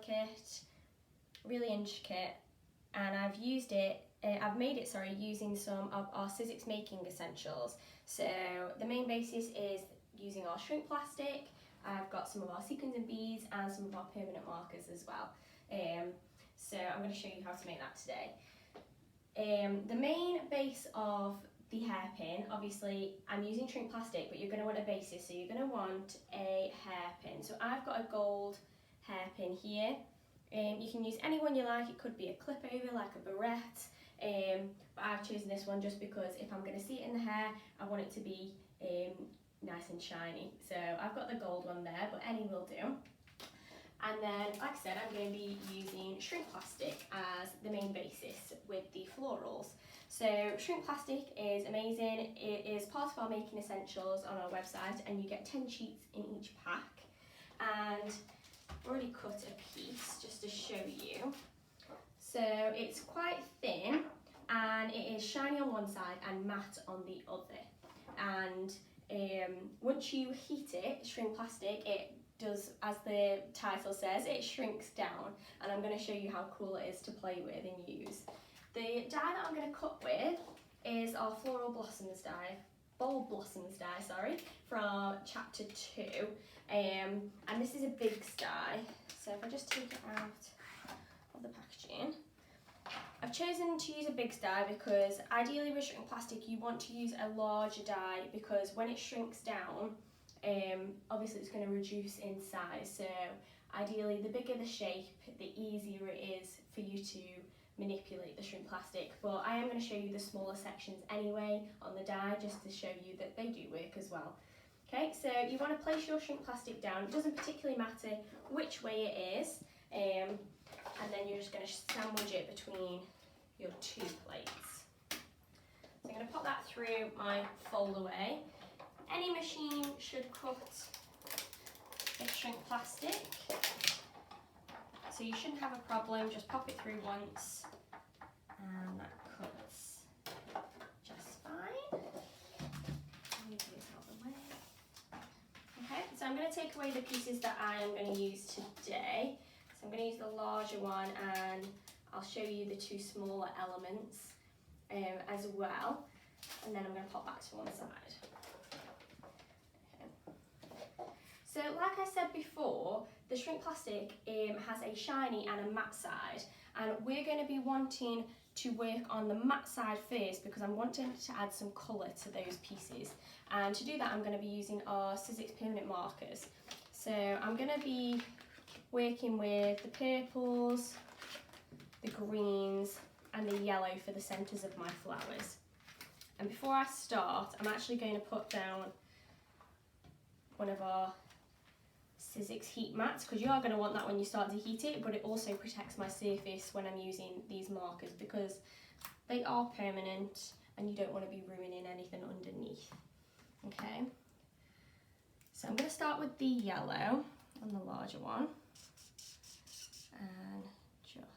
delicate, really intricate, and I've made it using some of our Sizzix making essentials. So the main basis is using our shrink plastic. I've got some of our sequins and beads and some of our permanent markers as well. So I'm going to show you how to make that today. The main base of the hairpin, obviously I'm using shrink plastic, but you're going to want a basis, so you're going to want a hairpin. So I've got a gold hairpin here. You can use any one you like. It could be a clip over like a barrette, but I've chosen this one just because if I'm going to see it in the hair, I want it to be nice and shiny. So I've got the gold one there, but any will do. And then, like I said, I'm going to be using shrink plastic as the main basis with the florals. So shrink plastic is amazing. It is part of our making essentials on our website, and you get 10 sheets in each pack. And I've already cut a piece just to show you. So it's quite thin, and it is shiny on one side and matte on the other. And once you heat it, shrink plastic, it does, as the title says, it shrinks down, and I'm going to show you how cool it is to play with and use. The dye that I'm going to cut with is our Floral Blossoms dye, Bold Blossoms dye, sorry, from chapter 2, and this is a Bigz dye. So if I just take it out of the packaging, I've chosen to use a Bigz dye because ideally with shrink plastic you want to use a larger dye, because when it shrinks down, obviously it's going to reduce in size. So ideally the bigger the shape, the easier it is for you to manipulate the shrink plastic. But I am going to show you the smaller sections anyway on the die, just to show you that they do work as well. Okay, so you want to place your shrink plastic down. It doesn't particularly matter which way it is, and then you're just going to sandwich it between your two plates. So I'm going to pop that through my fold away. Any machine should cut this shrink plastic, so you shouldn't have a problem. Just pop it through once and that cuts just fine. Move these out of the way. Okay, so I'm going to take away the pieces that I am going to use today. So I'm going to use the larger one, and I'll show you the two smaller elements as well, and then I'm going to pop that to one side. So like I said before, the shrink plastic has a shiny and a matte side, and we're going to be wanting to work on the matte side first because I'm wanting to add some colour to those pieces. And to do that I'm going to be using our Sizzix permanent markers. So I'm going to be working with the purples, the greens and the yellow for the centres of my flowers. And before I start, I'm actually going to put down one of our Sizzix heat mats, because you are going to want that when you start to heat it, but it also protects my surface when I'm using these markers because they are permanent and you don't want to be ruining anything underneath. Okay, so I'm going to start with the yellow on the larger one and just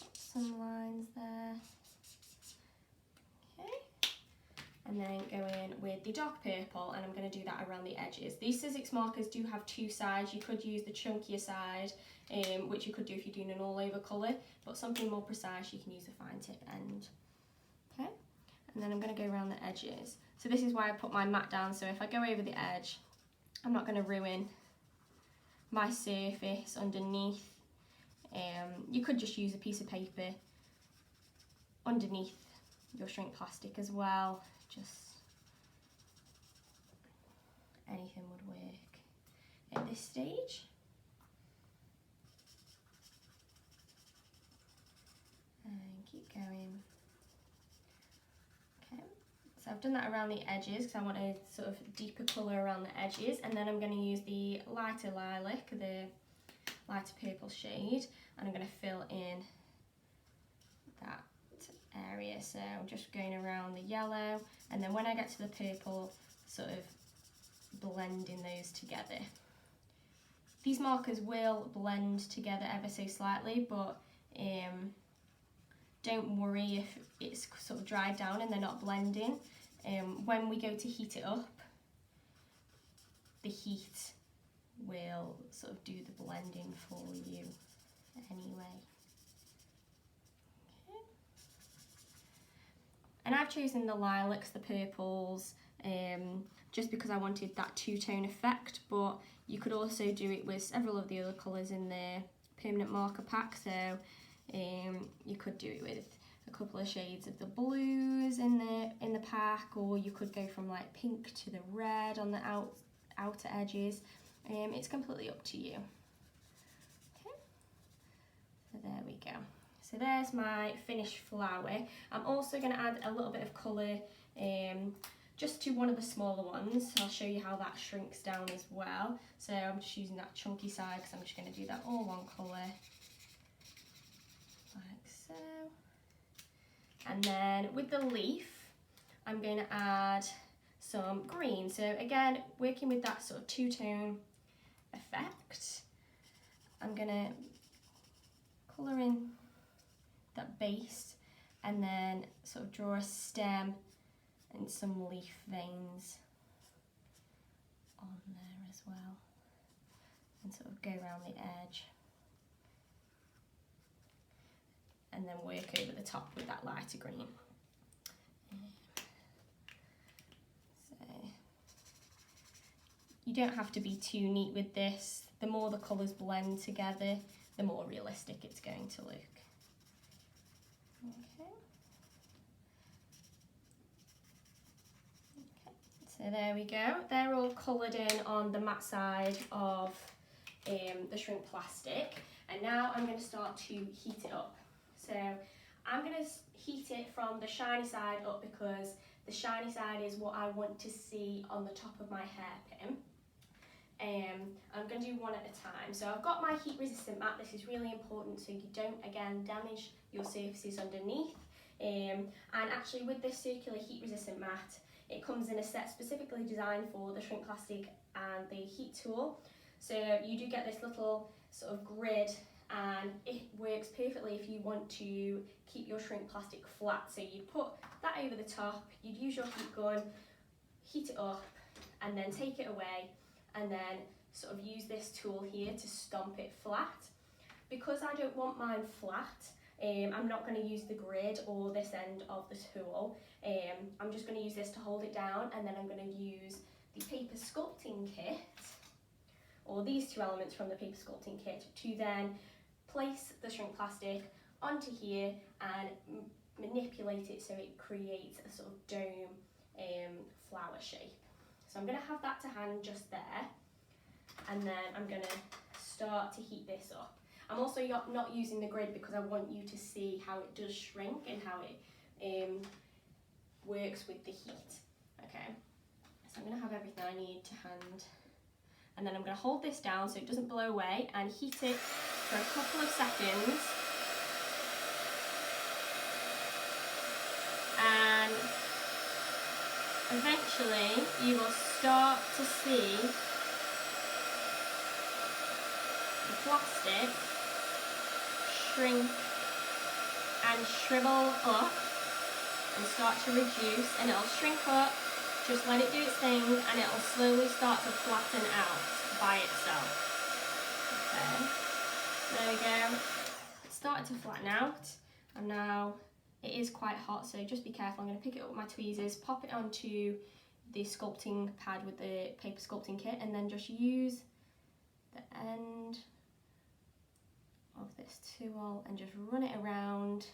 put some lines there. And then go in with the dark purple, and I'm going to do that around the edges. These Sizzix markers do have two sides. You could use the chunkier side, which you could do if you're doing an all over colour, but something more precise you can use a fine tip end. Okay, and then I'm going to go around the edges. So this is why I put my mat down, so if I go over the edge, I'm not going to ruin my surface underneath. You could just use a piece of paper underneath your shrink plastic as well. Just anything would work at this stage. And keep going. Okay, so I've done that around the edges because I want a sort of deeper colour around the edges, and then I'm going to use the lighter lilac, the lighter purple shade, and I'm going to fill in that area. So I'm just going around the yellow, and then when I get to the purple, sort of blending those together. These markers will blend together ever so slightly, but don't worry if it's sort of dried down and they're not blending. When we go to heat it up, the heat will sort of do the blending for you anyway. Okay. And I've chosen the lilacs, the purples, just because I wanted that two-tone effect, but you could also do it with several of the other colours in the permanent marker pack. So you could do it with a couple of shades of the blues in the pack, or you could go from like pink to the red on the outer edges. It's completely up to you. Okay, so there we go. So there's my finished flower. I'm also going to add a little bit of colour just to one of the smaller ones. I'll show you how that shrinks down as well. So I'm just using that chunky side because I'm just going to do that all one colour, like so. And then with the leaf, I'm going to add some green. So again, working with that sort of two-tone effect, I'm going to colour in that base and then sort of draw a stem and some leaf veins on there as well, and sort of go around the edge and then work over the top with that lighter green. So you don't have to be too neat with this. The more the colours blend together, the more realistic it's going to look. Okay. So there we go. They're all coloured in on the matte side of the shrink plastic, and now I'm going to start to heat it up. So I'm going to heat it from the shiny side up because the shiny side is what I want to see on the top of my hairpin. I'm going to do one at a time. So I've got my heat resistant mat. This is really important so you don't again damage your surfaces underneath. And actually with this circular heat resistant mat, it comes in a set specifically designed for the shrink plastic and the heat tool. So you do get this little sort of grid, and it works perfectly if you want to keep your shrink plastic flat. So you'd put that over the top, you'd use your heat gun, heat it up, and then take it away, and then sort of use this tool here to stomp it flat. Because I don't want mine flat, I'm not going to use the grid or this end of the tool. I'm just going to use this to hold it down, and then I'm going to use the paper sculpting kit, or these two elements from the paper sculpting kit, to then place the shrink plastic onto here and manipulate it so it creates a sort of dome flower shape. So I'm going to have that to hand just there, and then I'm going to start to heat this up. I'm also not using the grid because I want you to see how it does shrink and how it works with the heat. Okay, so I'm going to have everything I need to hand, and then I'm going to hold this down so it doesn't blow away and heat it for a couple of seconds. And eventually you will start to see the plastic shrink and shrivel up and start to reduce, and it'll shrink up. Just let it do its thing and it'll slowly start to flatten out by itself. Okay, there we go. It's started to flatten out, and now it is quite hot, so just be careful. I'm going to pick it up with my tweezers, pop it onto the sculpting pad with the paper sculpting kit, and then just use the end of this tool and just run it around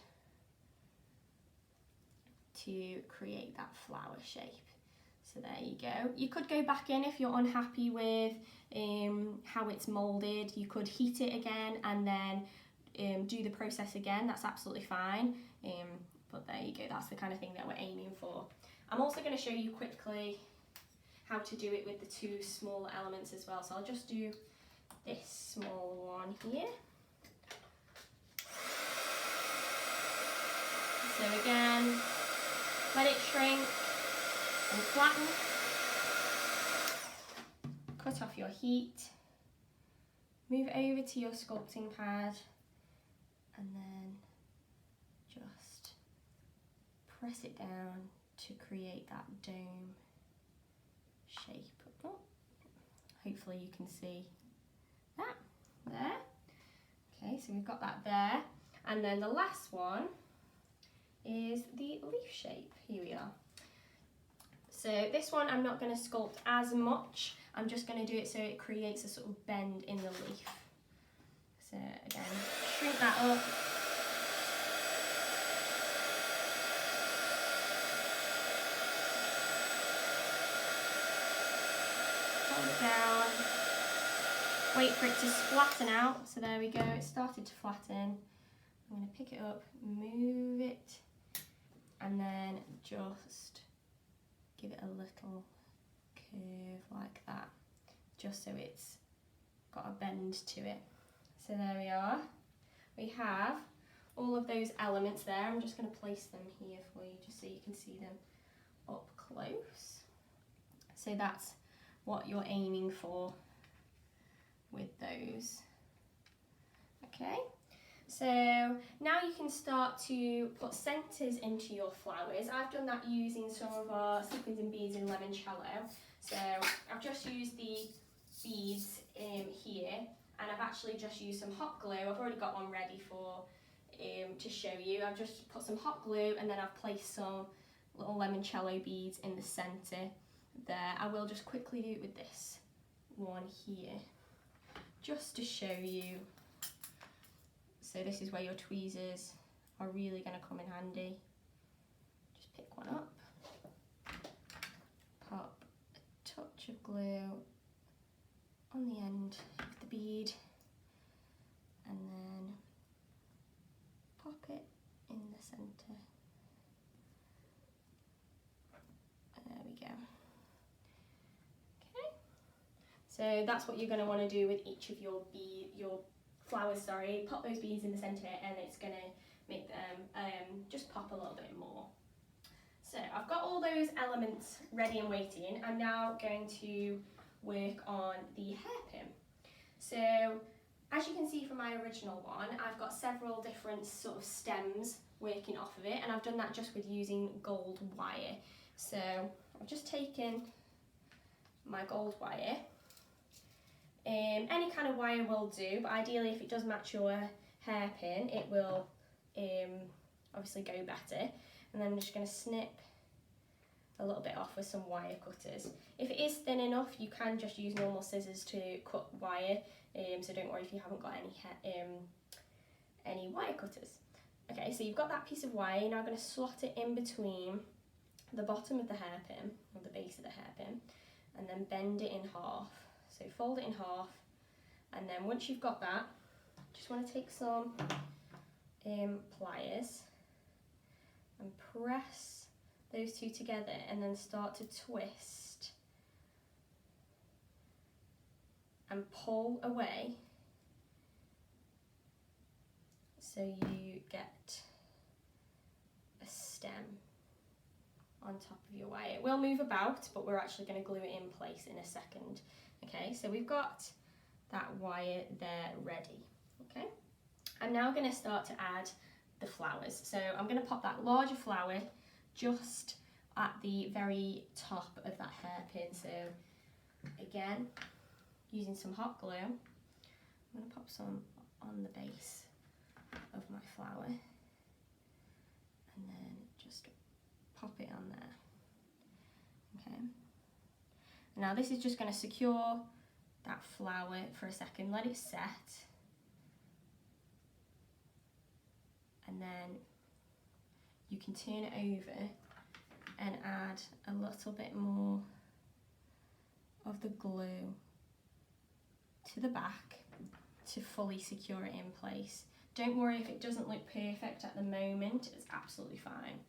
to create that flower shape. So there you go. You could go back in if you're unhappy with how it's moulded. You could heat it again and then do the process again. That's absolutely fine. But there you go. That's the kind of thing that we're aiming for. I'm also going to show you quickly how to do it with the two smaller elements as well. So I'll just do this small one here. So again, let it shrink and flatten. Cut off your heat. Move over to your sculpting pad and then just press it down to create that dome shape. Oh, hopefully you can see that there. Okay, so we've got that there. And then the last one is the leaf shape. Here we are. So this one I'm not going to sculpt as much. I'm just going to do it so it creates a sort of bend in the leaf. So again, shrink that up. Hold it down. Wait for it to flatten out. So there we go, it started to flatten. I'm going to pick it up, move it, and then just give it a little curve like that, just so it's got a bend to it. So there we are. We have all of those elements there. I'm just going to place them here for you just so you can see them up close. So that's what you're aiming for with those. Okay, so now you can start to put centres into your flowers. I've done that using some of our Sequins and beads in limoncello. So I've just used the beads here, and I've actually just used some hot glue. I've already got one ready for to show you. I've just put some hot glue and then I've placed some little limoncello beads in the centre there. I will just quickly do it with this one here, just to show you. So this is where your tweezers are really going to come in handy. Just pick one up, pop a touch of glue on the end of the bead, and then pop it in the centre. There we go. Okay, so that's what you're going to want to do with each of your flowers. Sorry, pop those beads in the centre, and it's going to make them just pop a little bit more. So I've got all those elements ready and waiting. I'm now going to work on the hairpin. So as you can see from my original one, I've got several different sort of stems working off of it, and I've done that just with using gold wire. So I've just taken my gold wire. Any kind of wire will do, but ideally if it does match your hairpin, it will obviously go better. And then I'm just going to snip a little bit off with some wire cutters. If it is thin enough, you can just use normal scissors to cut wire, so don't worry if you haven't got any wire cutters. Okay, so you've got that piece of wire. You're now going to slot it in between the bottom of the hairpin, or the base of the hairpin, and then bend it in half. So fold it in half, and then once you've got that, just want to take some pliers and press those two together, and then start to twist and pull away so you get a stem on top of your wire. It will move about, but we're actually going to glue it in place in a second. Okay, so we've got that wire there ready. Okay, I'm now going to start to add the flowers. So I'm going to pop that larger flower just at the very top of that hairpin. So again, using some hot glue, I'm going to pop some on the base of my flower, and then just pop it on there. Okay, now this is just going to secure that flower for a second, let it set, and then you can turn it over and add a little bit more of the glue to the back to fully secure it in place. Don't worry if it doesn't look perfect at the moment, it's absolutely fine.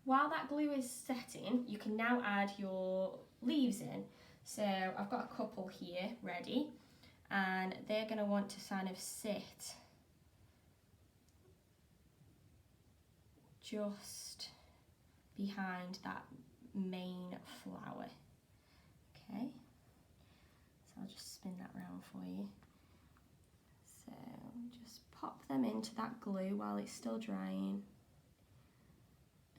While that glue is setting, you can now add your leaves in. So I've got a couple here ready, and they're going to want to kind of sit just behind that main flower. Okay, so I'll just spin that round for you. So just pop them into that glue while it's still drying,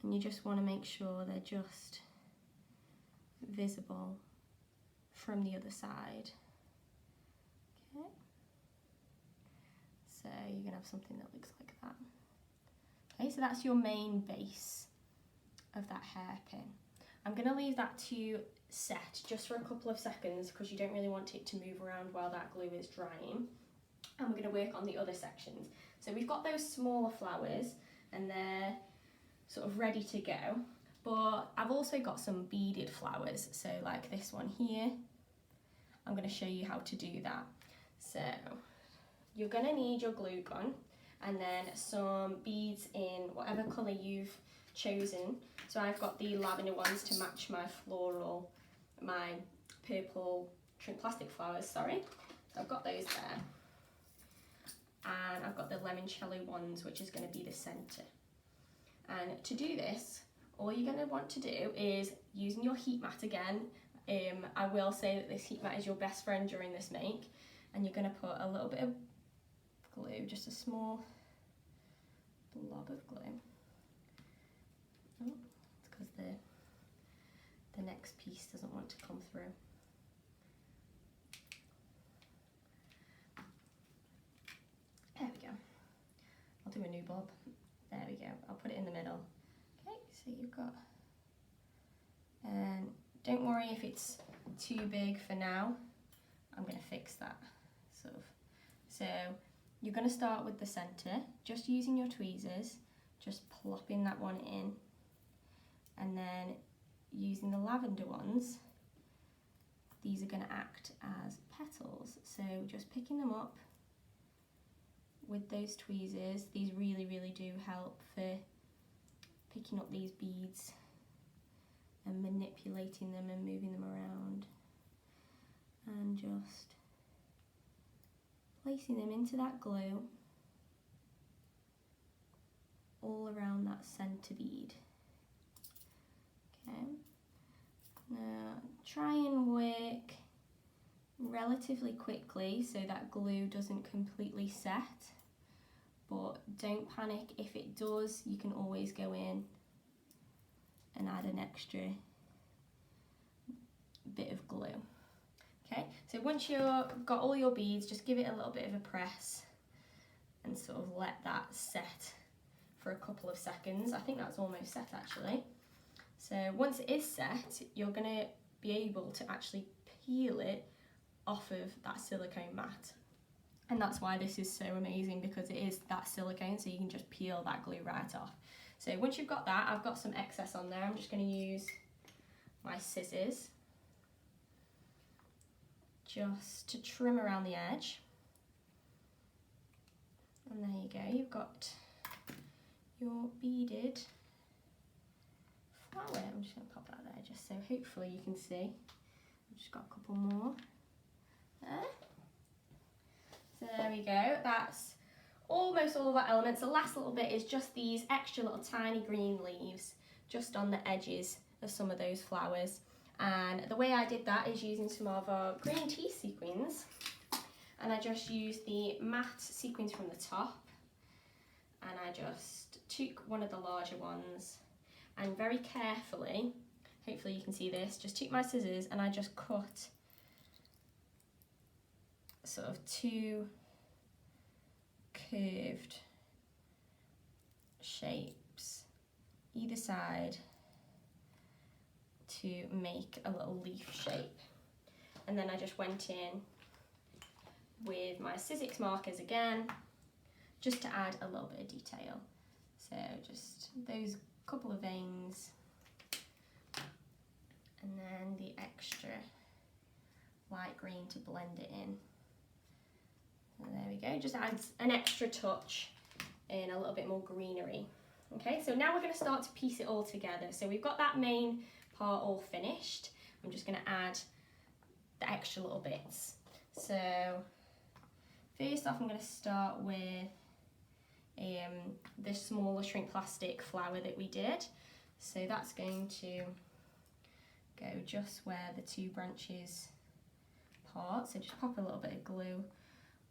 and you just want to make sure they're just visible from the other side. Okay. So you're going to have something that looks like that. Okay, so that's your main base of that hairpin. I'm going to leave that to set just for a couple of seconds because you don't really want it to move around while that glue is drying. And we're going to work on the other sections. So we've got those smaller flowers and they're sort of ready to go. But I've also got some beaded flowers, so like this one here. I'm going to show you how to do that. So you're going to need your glue gun and then some beads in whatever colour you've chosen. So I've got the lavender ones to match my floral, my purple shrink plastic flowers, sorry. So I've got those there. And I've got the limoncello ones, which is going to be the centre. And to do this, all you're going to want to do is using your heat mat again. I will say that this heat mat is your best friend during this make, and you're going to put a little bit of glue, just a small blob of glue. Oh, it's because the next piece doesn't want to come through. There we go. I'll do a new bob. There we go. I'll put it in the middle. Okay, so you've got, and don't worry if it's too big for now. I'm going to fix that sort of. So you're going to start with the centre, just using your tweezers, just plopping that one in, and then using the lavender ones, these are going to act as petals. So just picking them up with those tweezers. These really, really do help for picking up these beads and manipulating them and moving them around, and just placing them into that glue all around that centre bead. Okay, now try and work relatively quickly so that glue doesn't completely set, but don't panic if it does. You can always go in and add an extra bit of glue. Okay, so once you've got all your beads, just give it a little bit of a press and sort of let that set for a couple of seconds. I think that's almost set actually. So once it is set, you're going to be able to actually peel it off of that silicone mat. And that's why this is so amazing, because it is that silicone, so you can just peel that glue right off. So once you've got that, I've got some excess on there. I'm just going to use my scissors just to trim around the edge. And there you go, you've got your beaded flower. I'm just going to pop that there just so hopefully you can see. I've just got a couple more there. So there we go, that's almost all of our elements. The last little bit is just these extra little tiny green leaves just on the edges of some of those flowers. And the way I did that is using some of our green tea sequins, and I just used the matte sequins from the top, and I just took one of the larger ones and very carefully, hopefully you can see this, just took my scissors and I just cut sort of two curved shapes either side to make a little leaf shape. And then I just went in with my Sizzix markers again, just to add a little bit of detail. So just those couple of veins, and then the extra light green to blend it in. And there we go, just adds an extra touch and a little bit more greenery. Okay, so now we're going to start to piece it all together. So we've got that main part all finished. I'm just going to add the extra little bits. So first off, I'm going to start with the smaller shrink plastic flower that we did. So that's going to go just where the two branches part. So just pop a little bit of glue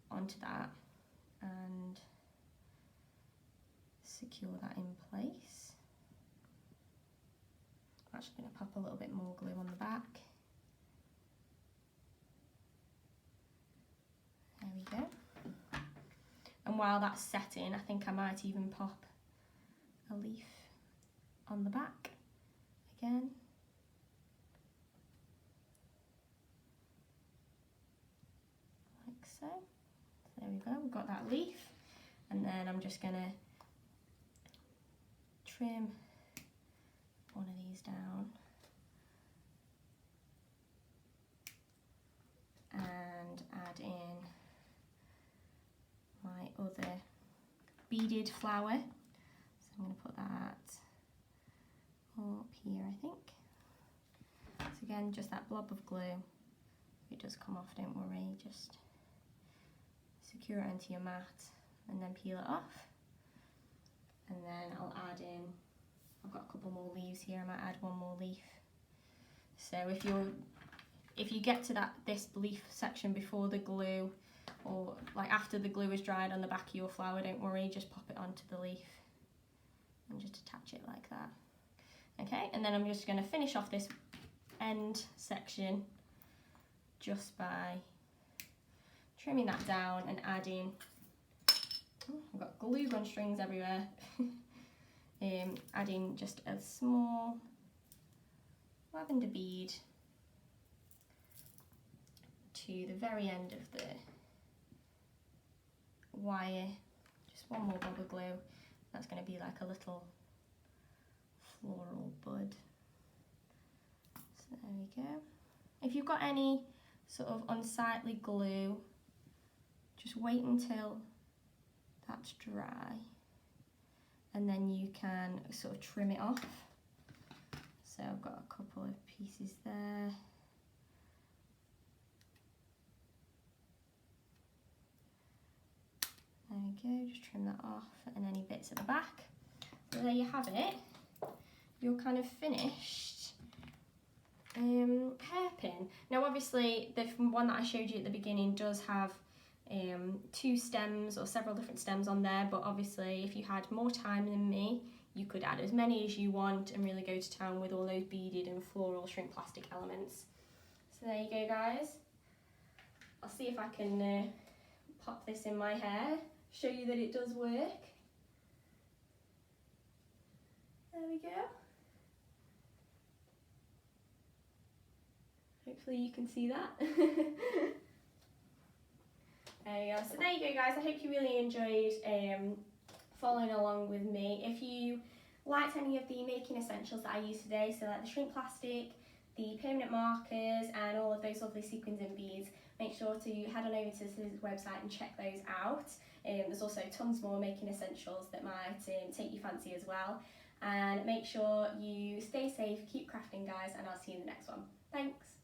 onto that and secure that in place. I'm actually going to pop a little bit more glue on the back. and while that's setting, I think I might even pop a leaf on the back again. Like so. So there we go, we've got that leaf. And then I'm just gonna trim one of these down. And add in my other beaded flower. So I'm going to put that up here, I think. So again, just that blob of glue. If it does come off, don't worry, just secure it onto your mat and then peel it off. And then I'll add in, I've got a couple more leaves here, I might add one more leaf. So if you get to this leaf section before the glue, or like after the glue is dried on the back of your flower, don't worry, just pop it onto the leaf and just attach it like that. Okay, and then I'm just going to finish off this end section just by trimming that down and adding, I've got glue gun strings everywhere, adding just a small lavender bead to the very end of the wire, just one more bob of glue. That's going to be like a little floral bud. So there we go. If you've got any sort of unsightly glue, just wait until that's dry and then you can sort of trim it off. So I've got a couple of pieces there. There we go, just trim that off and any bits at the back. So there you have it. You're kind of finished hairpin. Now obviously the one that I showed you at the beginning does have 2 stems or several different stems on there, but obviously if you had more time than me, you could add as many as you want and really go to town with all those beaded and floral shrink plastic elements. So there you go guys. I'll see if I can pop this in my hair, show you that it does work. There we go. Hopefully you can see that. There you go. So there you go guys, I hope you really enjoyed following along with me. If you liked any of the making essentials that I used today, so like the shrink plastic, the permanent markers and all of those lovely sequins and beads, make sure to head on over to the Sizzix website and check those out. There's also tons more making essentials that might take your fancy as well. And make sure you stay safe, keep crafting guys, and I'll see you in the next one. Thanks, bye.